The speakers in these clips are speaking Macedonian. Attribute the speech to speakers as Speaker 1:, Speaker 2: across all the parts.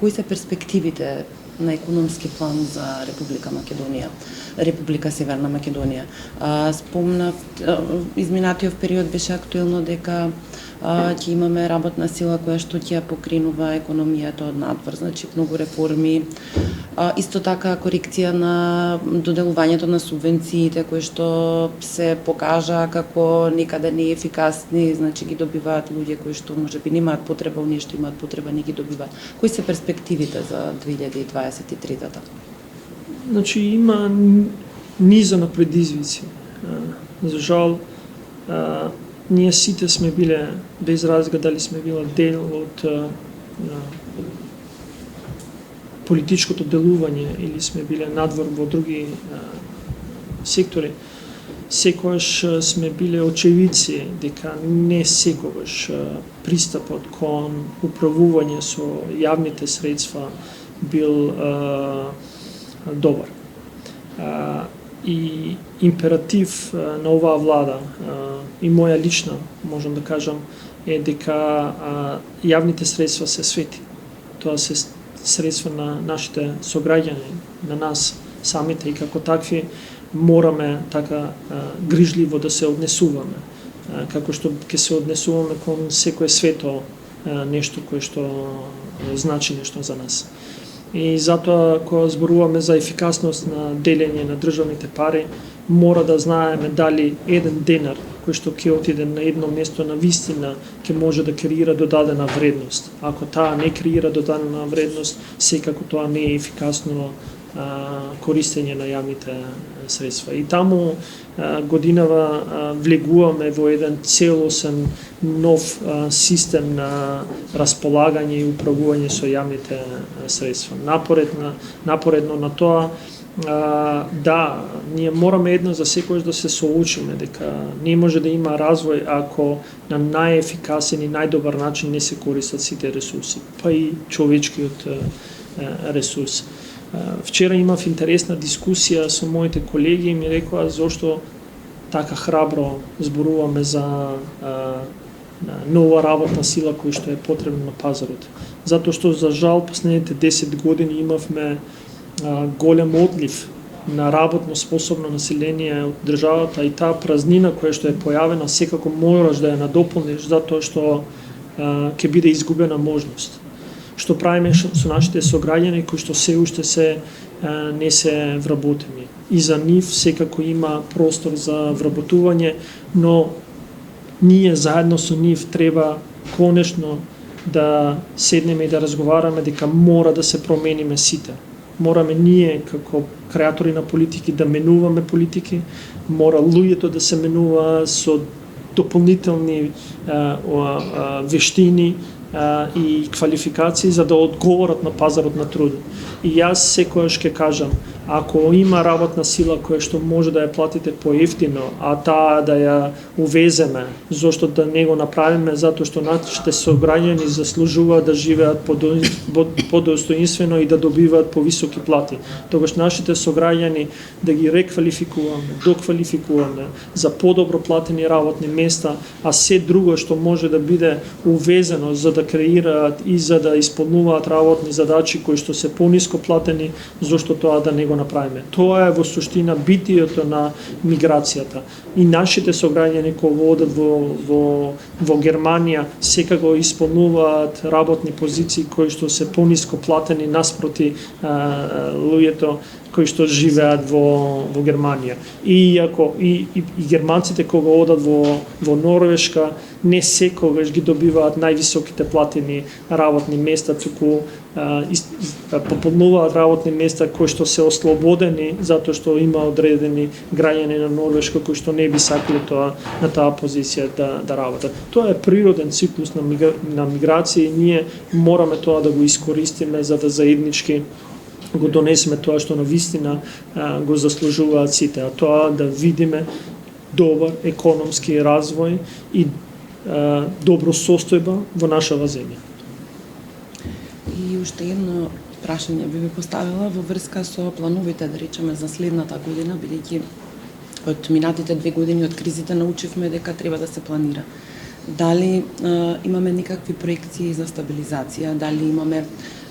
Speaker 1: Кои се перспективите на економски план за Република Северна Македонија? Спомнав, изминатиот период беше актуелно дека ќе имаме работна сила која што ќе покринува економијата од надвор, значи многу реформи. Исто така корекција на доделувањето на субвенциите кои што се покажа како некаде неефикасни, значи ги добиваат луѓе кои што можеби немаат потреба, оние што имаат потреба не ги добиваат. Кои се перспективите за 2023-та?
Speaker 2: Значи има низа на предизвици. За жал, ние сите сме биле, без разлика дали сме била дел од политичкото делување или сме биле надвор во други сектори, секогаш сме биле очевидци дека не секогаш пристапот кон управување со јавните средства бил добар. И императив на оваа влада и моја лична, можам да кажам, е дека јавните средства се свети. Тоа се средства на нашите сограѓани, на нас самите и како такви мораме така грижливо да се однесуваме. Како што ќе се однесуваме кон секое свето нешто кое што значи нешто за нас. И затоа, кога зборуваме за ефикасност на делење на државните пари, мора да знаеме дали еден денар кој што ќе отиде на едно место на вистина ќе може да креира додадена вредност. Ако таа не креира додадена вредност, секако тоа не е ефикасно користење на јавните средства. И таму годинава влегуваме во еден целосен нов систем на располагање и управување со јавните средства. Напоредно на тоа, да, ние мораме едно за секојаш да се соочиме дека не може да има развој ако на најефикасен и најдобар начин не се користат сите ресурси, па и човечкиот ресурс. Вчера имав интересна дискусија со моите колеги и ми рекоа зошто така храбро зборуваме за нова работна сила која што е потребна на пазарот. Затоа што за жал последните 10 години имавме голем одлив на работно способно население од државата и таа празнина која што е појавена секако мораш да ја надополниш затоа што ќе биде изгубена можност. Што правиме со нашите сограѓани кои што се уште не се вработени. И за нив секако има простор за вработување, но ние заедно со нив треба конечно да седнеме и да разговараме дека мора да се промениме сите. Мораме ние како креатори на политики да менуваме политики, мора луѓето да се менува со дополнителни вештини и квалификации за да одговорат на пазарот на труд. И јас секојаш ќе кажам, ако има работна сила која што може да ја платите поевтино, а таа да ја увеземе, зошто да не го направиме, затоа што нашите сограѓани заслужуваат да живеат подостоинствено и да добиваат повисоки плати. Тогаш нашите сограѓани да ги реквалификуваме, доквалификуваме за подобро платени работни места, а се друго што може да биде увезено за да креираат и за да исполнуваат работни задачи кои што се пониско платени, зошто тоа да не го направиме. Тоа е во суштина битието на миграцијата. И нашите сограѓани кои одат во Германија секако исполнуваат работни позиции кои што се пониско платени наспроти луѓето кои што живеат во Германија. И германците кога одат во Норвешка не секогаш ги добиваат највисоките платени работни места, туку пополнуваат работни места кои што се ослободени затоа што има одредени граѓани на Норвешка кои што не би сакале на таа позиција да работат. Тоа е природен циклус на миграција и ние мораме тоа да го искористиме за да заеднички го донесеме тоа што на вистина го заслужуваат сите, а тоа да видиме добар економски развој и добро состојба во нашава земја.
Speaker 1: И уште едно прашање би поставила во врска со плановите, да речеме, за следната година, бидејќи од минатите 2 години од кризите научивме дека треба да се планира. Дали имаме никакви проекции за стабилизација, дали имаме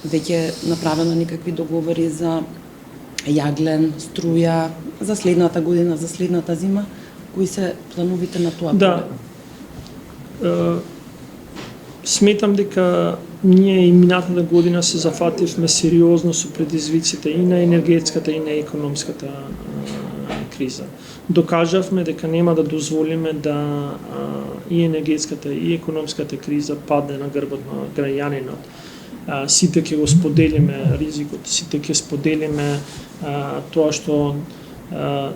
Speaker 1: веќе направено никакви договори за јаглен, струја за следната година, за следната зима, кои се плановите на тоа?
Speaker 2: Да. Сметам дека ние и минатата година се зафативме сериозно со предизвиците и на енергетската и на економската криза. Докажавме дека нема да дозволиме да и енергетската и економската криза падне на грбот на граѓанинот. Сите ќе го споделиме ризикот, сите ќе споделиме тоа што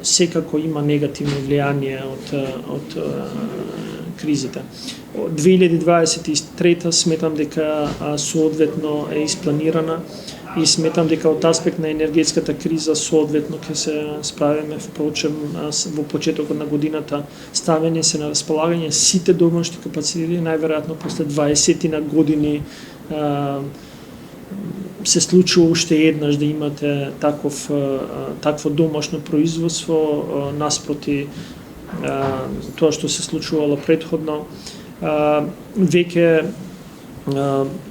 Speaker 2: секако има негативно влијание од кризите. 2023 сметам дека соодветно е испланирана и сметам дека од аспект на енергетската криза соодветно ќе се справиме. Впрочем, во почетокот на годината ставени се на располагање сите домашни капацитети, најверојатно после 20 на години се случува уште еднаш да имате такво домашно производство наспроти тоа што се случувало претходно. Веќе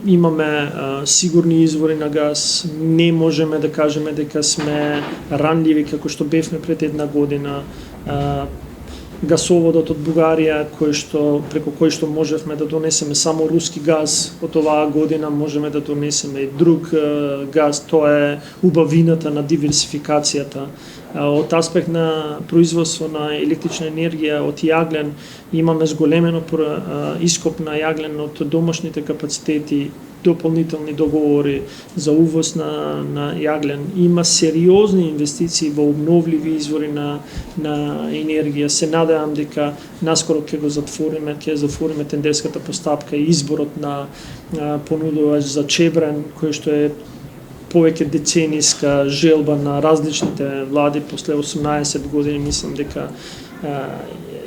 Speaker 2: имаме сигурни извори на газ, не можеме да кажеме дека сме ранливи како што бевме пред една година. Гасоводот од Бугарија, преку кој што можевме да донесеме само руски газ, од оваа година можеме да донесеме и друг газ. Тоа е убавината на диверсификацијата. Од аспект на производство на електрична енергија од јаглен имаме зголемено ископ на јаглен од домашните капацитети, дополнителни договори за увоз на јаглен. Има сериозни инвестиции во обновливи извори на енергија. Се надевам дека наскоро ќе затвориме тендерската постапка и изборот на понудувач за Чебрен, кој што е повеќе децениска желба на различните влади после 18 години. Мислам дека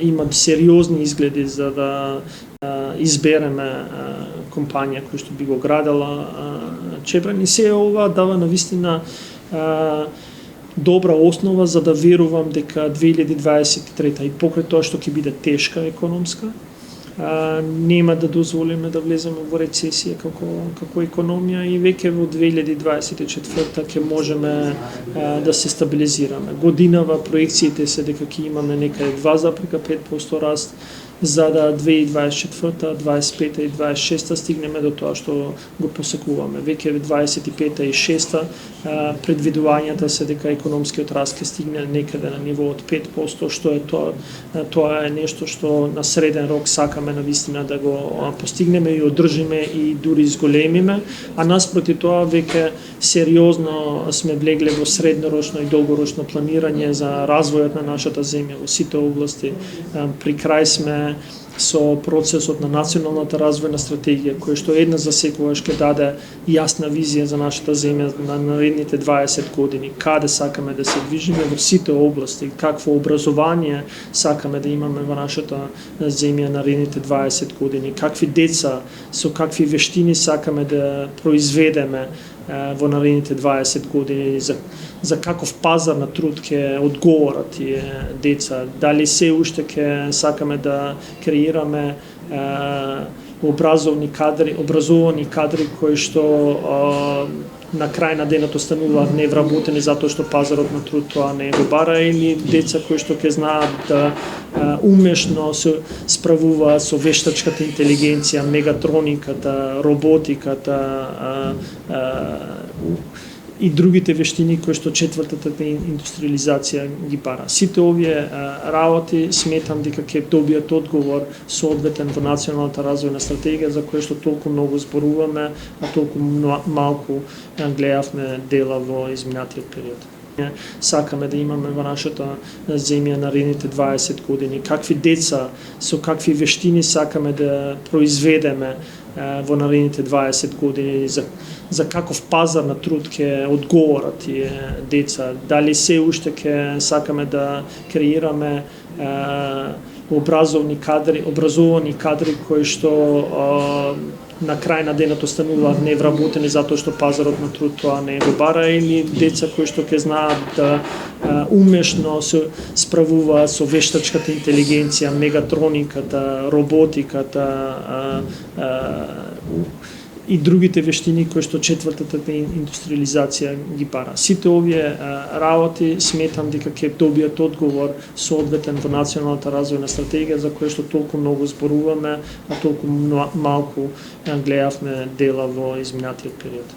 Speaker 2: има сериозни изгледи за да избереме компанија која што би го градела Чебрен, и се ова дава навистина добра основа за да верувам дека 2023 и покрај тоа што ќе биде тешка економска, нема да дозволиме да влеземе во рецесија како економија и веќе во 2024 ќе можеме да се стабилизираме. Годинава проекциите се дека ќе имаме некаде 2,5% раст, за да 2024, 25 и 26 стигнеме до тоа што го посекуваме. Веќе 25 и 6 предвидувањата се дека економскиот раст ќе стигне некаде на ниво од 5%, што е тоа е нешто што на среден рок сакаме навистина да го постигнеме и одржиме и дури изголемиме, а наспроти тоа веќе сериозно сме влегле во среднорочно и долгорочно планирање за развојот на нашата земја во сите области. При крај сме со процесот на националната развојна стратегија, која што една за секогаш ќе даде јасна визија за нашата земја на наредните 20 години, каде сакаме да се движиме во сите области, какво образование сакаме да имаме во нашата земја на наредните 20 години, какви деца со какви вештини сакаме да произведеме во наредните 20 години, за каков пазар на труд ќе одговорат тие деца, дали се уште ќе сакаме да креираме образовани кадри кои што на крај на денот остануваат невработени затоа што пазарот на труд тоа не го бара, или деца кои што ќе знаат да умешно се справуваат со вештачката интелигенција, мегатрониката, роботиката и другите вештини кои што четвртата индустриализација ги бара. Сите овие работи сметам дека ќе добијат одговор соодветен во националната развојна стратегија за која што толку многу зборуваме, а толку малку гледавме дела во изминатиот период. Сакаме да имаме во нашата земја наредните 20 години, какви деца со какви вештини сакаме да произведеме во наредните 20 години, за каков пазар на труд ќе одговорат тие деца, дали се уште ќе сакаме да креираме образовани кадри кои што на крај на денот остануваат невработени затоа што пазарот на труд тоа не го бара, или деца кои што ќе знаат да умешно се справуваат со вештачката интелигенција, мегатрониката, роботиката, и другите вештини кои што четвртата индустриализација ги бара. Сите овие работи сметам дека ќе добијат одговор соодветен во националната развојна стратегија за која што толку многу зборуваме, а толку малку гледавме дела во изминатиот период.